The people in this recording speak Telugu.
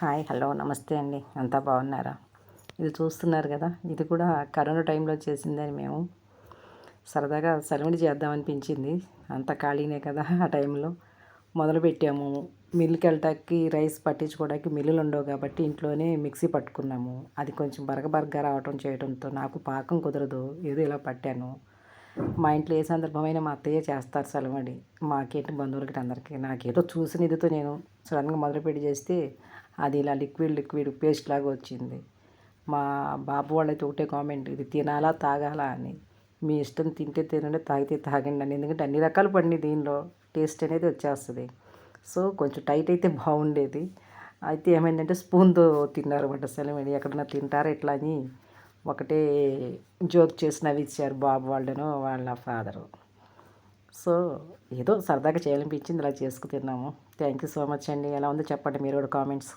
హాయ్ హలో నమస్తే అండి, అంతా బాగున్నారా? ఇది చూస్తున్నారు కదా, ఇది కూడా కరోనా టైంలో చేసిందని మేము సరదాగా సలివిడి చేద్దామనిపించింది. అంత ఖాళీనే కదా ఆ టైంలో మొదలుపెట్టాము. మిల్లుకి వెళ్ళటానికి రైస్ పట్టించుకోవడానికి మిల్లులు ఉండవు కాబట్టి ఇంట్లోనే మిక్సీ పట్టుకున్నాము. అది కొంచెం బరగబరగ్గా రావటం చేయడంతో నాకు పాకం కుదరదు, ఏదో ఇలా పట్టాను. మా ఇంట్లో ఏ సందర్భమైనా మా అత్తయ్య చేస్తారు సలివిడి, మాకేంటి బంధువులకి అందరికీ. నాకేదో చూసిన ఇదితో నేను సడన్గా మొదలుపెట్టి చేస్తే అది ఇలా లిక్విడ్ పేస్ట్ లాగా వచ్చింది. మా బాబు వాళ్ళైతే ఒకటే కామెంట్, ఇది తినాలా తాగాలా అని. మీ ఇష్టం, తింటే తినండి, తాగితే తాగండి అని. ఎందుకంటే అన్ని రకాలు పడినాయి దీనిలో, టేస్ట్ అనేది వచ్చేస్తుంది. సో కొంచెం టైట్ అయితే బాగుండేది. అయితే ఏమైందంటే స్పూన్తో తిన్నారు అన్నమాట సలివిడి. ఎక్కడన్నా తింటారా ఇట్లా అని ఒకటే జోక్ చేసి నవ్విచ్చారు బాబు వాళ్ళను వాళ్ళ ఫాదరు. సో ఏదో సరదాగా చేయాలనిపించింది, ఇలా చేసుకు తిన్నాము. థ్యాంక్ యూ సో మచ్ అండి. ఎలా ఉందో చెప్పండి మీరు కూడా కామెంట్స్.